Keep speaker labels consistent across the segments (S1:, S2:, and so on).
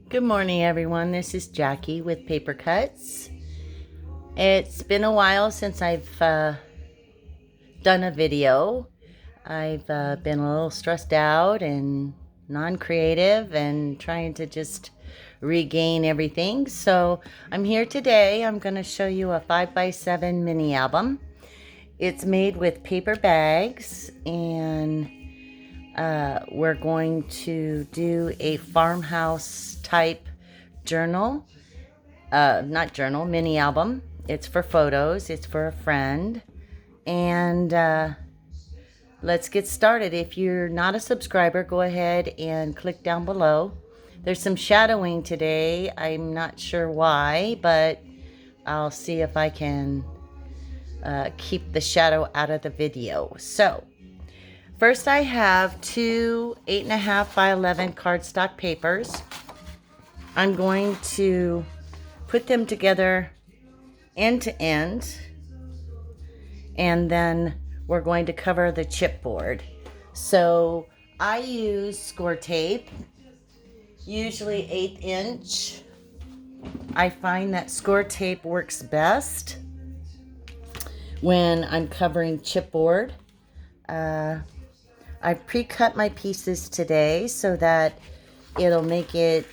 S1: Good morning, everyone. This is Jackie with Paper Cuts. It's been a while since I've done a video. I've been a little stressed out and non-creative and trying to just regain everything. So I'm here today. I'm going to show you a 5x7 mini album. It's made with paper bags, and we're going to do a farmhouse type journal. Not journal, mini album. It's for photos, it's for a friend. And let's get started. If you're not a subscriber, go ahead and click down below. There's some shadowing today. I'm not sure why, but I'll see if I can keep the shadow out of the video. So first, I have two 8.5 by 11 cardstock papers. I'm going to put them together end to end, and then we're going to cover the chipboard. So I use score tape, usually 1/8 inch. I find that score tape works best when I'm covering chipboard. I pre-cut my pieces today so that it'll make it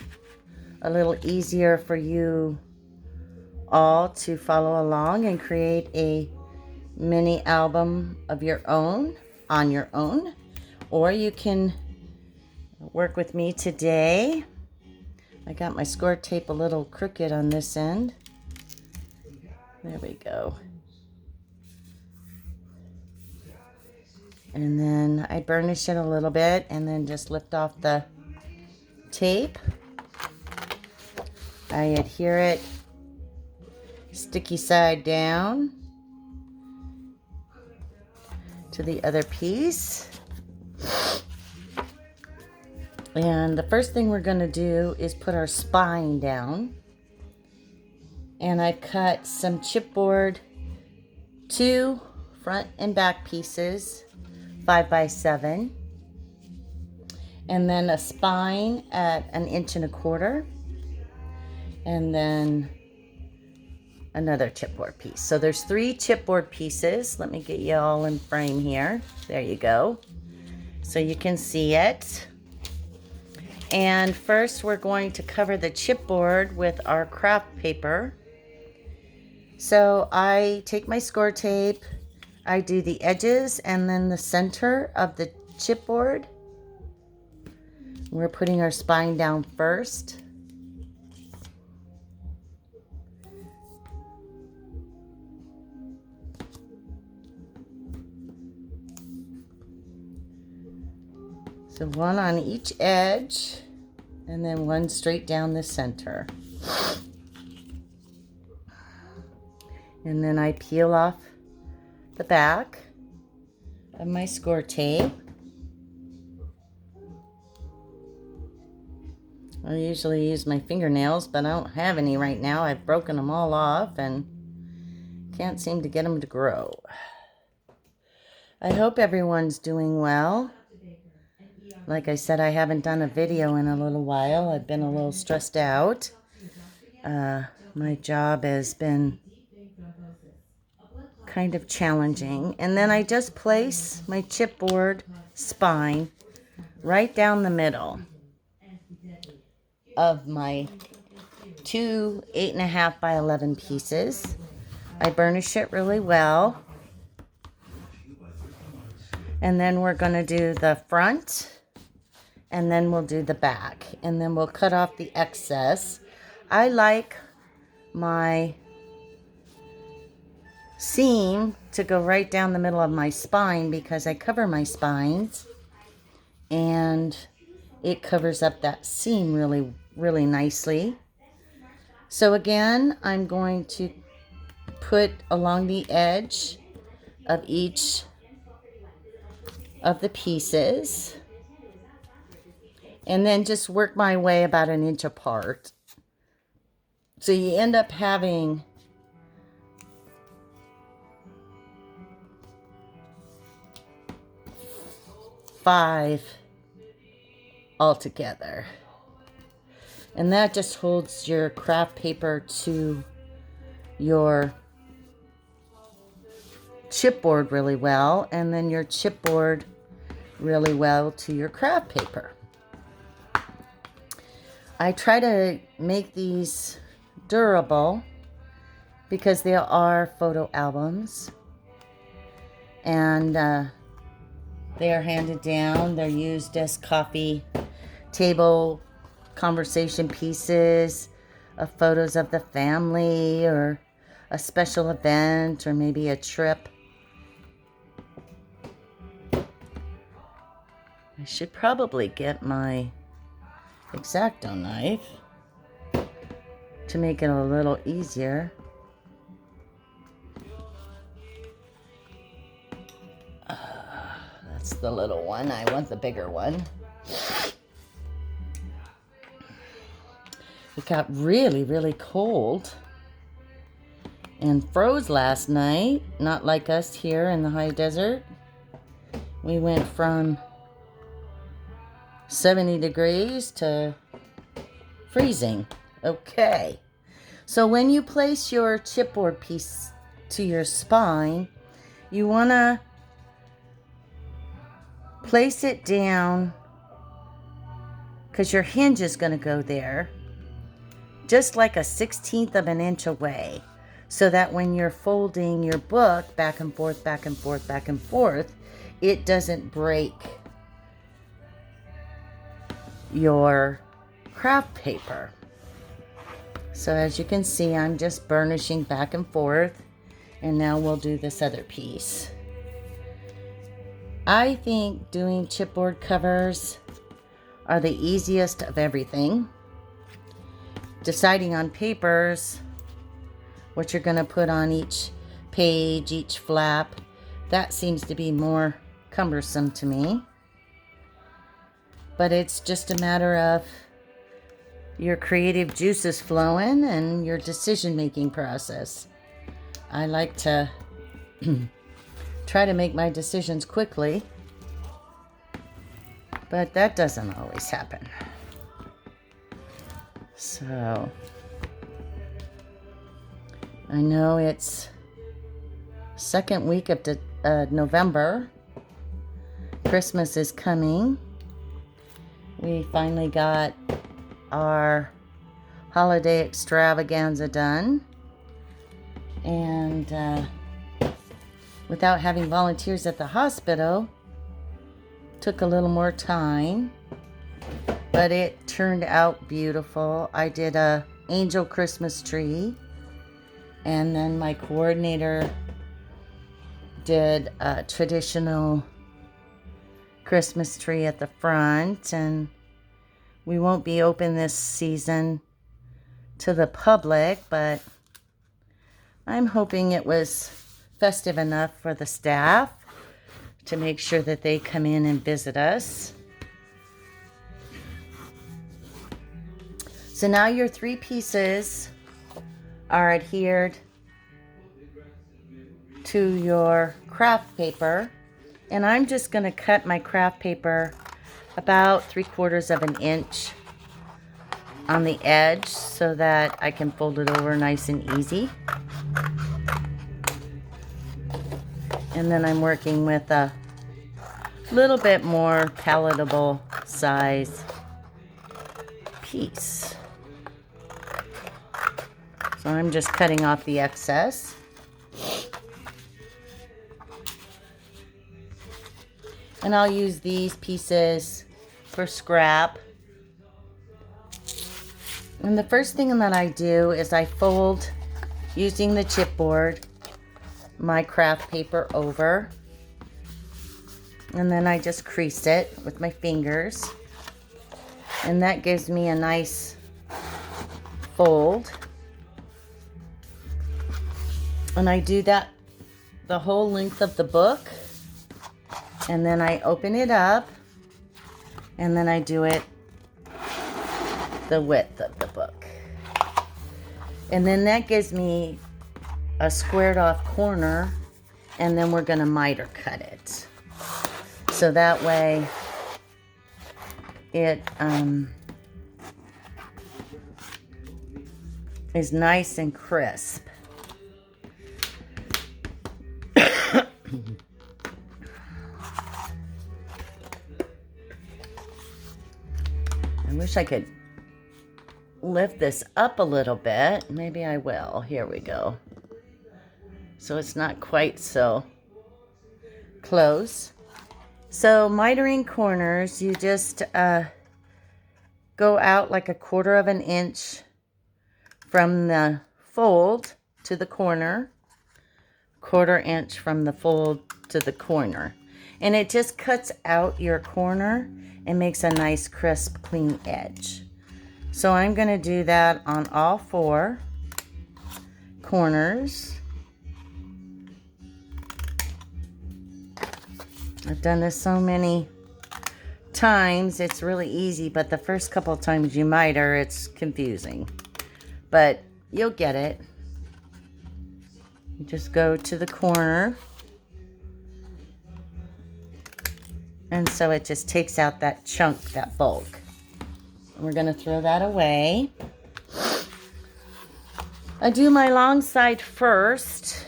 S1: a little easier for you all to follow along and create a mini album of your own on your own, or you can work with me today. I got my score tape a little crooked on this end. There we go. And then I burnish it a little bit and then just lift off the tape. I adhere it sticky side down to the other piece. And the first thing we're going to do is put our spine down. And I cut some chipboard, 2 front and back pieces, 5x7. And then a spine at 1 1/4 inches. And then another chipboard piece. So there's 3 chipboard pieces. Let me get you all in frame here. There you go. So you can see it. And first we're going to cover the chipboard with our craft paper. So I take my score tape, I do the edges and then the center of the chipboard. We're putting our spine down first. So 1 on each edge, and then 1 straight down the center. And then I peel off the back of my score tape. I usually use my fingernails, but I don't have any right now. I've broken them all off and can't seem to get them to grow. I hope everyone's doing well. Like I said, I haven't done a video in a little while. I've been a little stressed out. My job has been kind of challenging. And then I just place my chipboard spine right down the middle of my 2 8.5 by 11 pieces. I burnish it really well. And then we're going to do the front. And then we'll do the back, and then we'll cut off the excess. I like my seam to go right down the middle of my spine because I cover my spines, and it covers up that seam really, really nicely. So again, I'm going to put along the edge of each of the pieces, and then just work my way about 1 inch apart. So you end up having five altogether. And that just holds your craft paper to your chipboard really well, and then your chipboard really well to your craft paper. I try to make these durable because they are photo albums, and they are handed down. They're used as coffee table conversation pieces of photos of the family or a special event or maybe a trip. I should probably get my X-Acto knife to make it a little easier. That's the little one. I want the bigger one. It got really, really cold and froze last night. Not like us here in the high desert. We went from 70 degrees to freezing. Okay. So when you place your chipboard piece to your spine, you want to place it down because your hinge is going to go there, just like a 1/16 of an inch away, so that when you're folding your book back and forth, back and forth, back and forth, it doesn't break your craft paper. So as you can see, I'm just burnishing back and forth, and now we'll do this other piece. I think doing chipboard covers are the easiest of everything. Deciding on papers, what you're going to put on each page, each flap, that seems to be more cumbersome to me. But it's just a matter of your creative juices flowing and your decision-making process. I like to try to make my decisions quickly, but that doesn't always happen. So I know it's second week of November. Christmas is coming. We finally got our holiday extravaganza done, and without having volunteers at the hospital, took a little more time, but it turned out beautiful. I did a angel Christmas tree, and then my coordinator did a traditional Christmas tree at the front, and we won't be open this season to the public, but I'm hoping it was festive enough for the staff to make sure that they come in and visit us. So now your three pieces are adhered to your craft paper, and I'm just going to cut my craft paper about 3/4 of an inch on the edge so that I can fold it over nice and easy. And then I'm working with a little bit more palatable size piece. So I'm just cutting off the excess. And I'll use these pieces for scrap. And the first thing that I do is I fold, using the chipboard, my craft paper over. And then I just crease it with my fingers. And that gives me a nice fold. And I do that the whole length of the book. And then I open it up, and then I do it the width of the book. And then that gives me a squared off corner, and then we're going to miter cut it. So that way it is nice and crisp. I wish I could lift this up a little bit. Maybe I will. Here we go. So it's not quite so close. So mitering corners, you just go out like 1/4 of an inch from the fold to the corner, 1/4 inch from the fold to the corner. And it just cuts out your corner and makes a nice crisp clean edge. So I'm going to do that on all 4 corners. I've done this so many times, it's really easy, but the first couple of times you miter, it's confusing. But you'll get it. You just go to the corner. And so it just takes out that chunk, that bulk. We're going to throw that away. I do my long side first,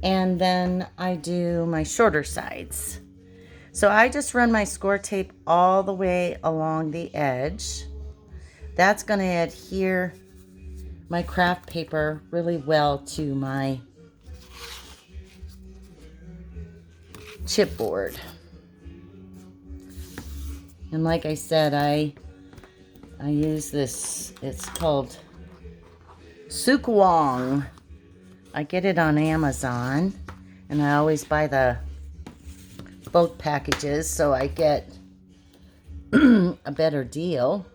S1: and then I do my shorter sides. So I just run my score tape all the way along the edge. That's going to adhere my craft paper really well to my chipboard. And like I said, I use this, it's called Sukwong. I get it on Amazon, and I always buy the both packages so I get a better deal.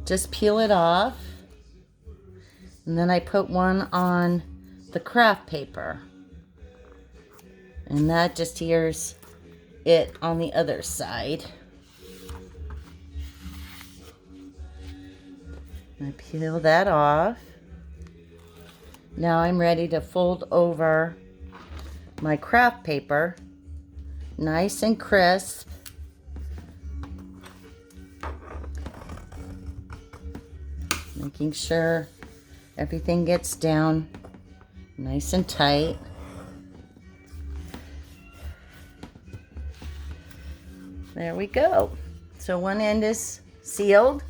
S1: Just peel it off, and then I put one on the craft paper. And that just adheres it on the other side. I peel that off. Now I'm ready to fold over my craft paper, nice and crisp. Making sure everything gets down nice and tight. There we go. So one end is sealed.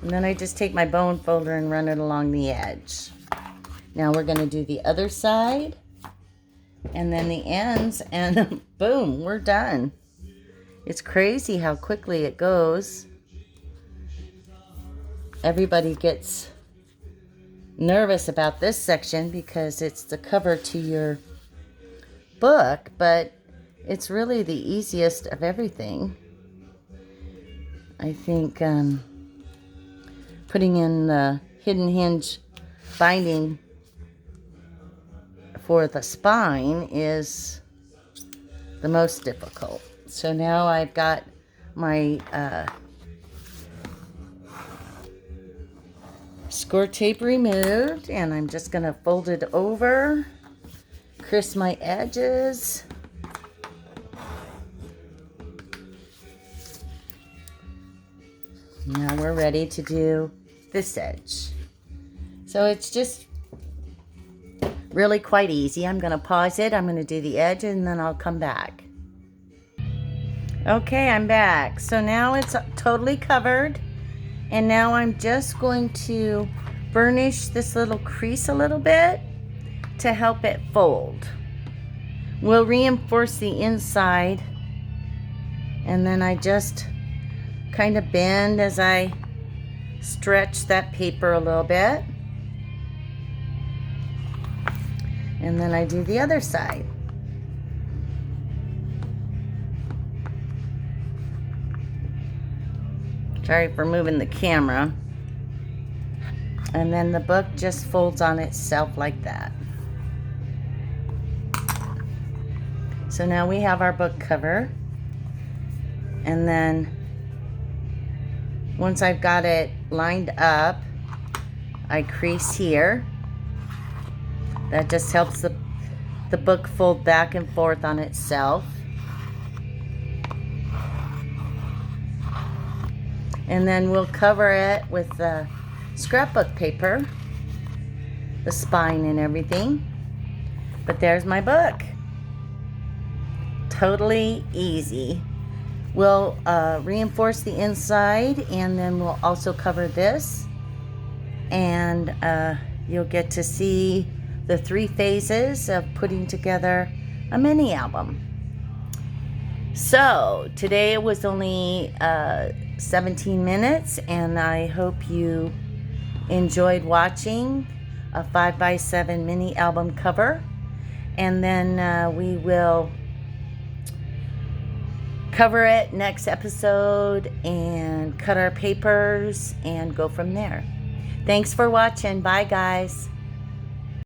S1: And then I just take my bone folder and run it along the edge. Now we're going to do the other side. And then the ends. And boom, we're done. It's crazy how quickly it goes. Everybody gets nervous about this section because it's the cover to your book. But it's really the easiest of everything. I think putting in the hidden hinge binding for the spine is the most difficult. So now I've got my score tape removed, and I'm just going to fold it over, crisp my edges. Now we're ready to do this edge. So it's just really quite easy. I'm going to pause it. I'm going to do the edge, and then I'll come back. Okay, I'm back. So now it's totally covered. And now I'm just going to burnish this little crease a little bit to help it fold. We'll reinforce the inside. And then I just kind of bend as I stretch that paper a little bit. And then I do the other side. Sorry for moving the camera. And then the book just folds on itself like that. So now we have our book cover. And then once I've got it lined up, I crease here. That just helps the book fold back and forth on itself. And then we'll cover it with the scrapbook paper, the spine and everything. But there's my book. Totally easy. We'll reinforce the inside, and then we'll also cover this. And you'll get to see the 3 phases of putting together a mini album. So today was only 17 minutes, and I hope you enjoyed watching a 5x7 mini album cover. And then we will cover it next episode and cut our papers and go from there. Thanks for watching. Bye, guys.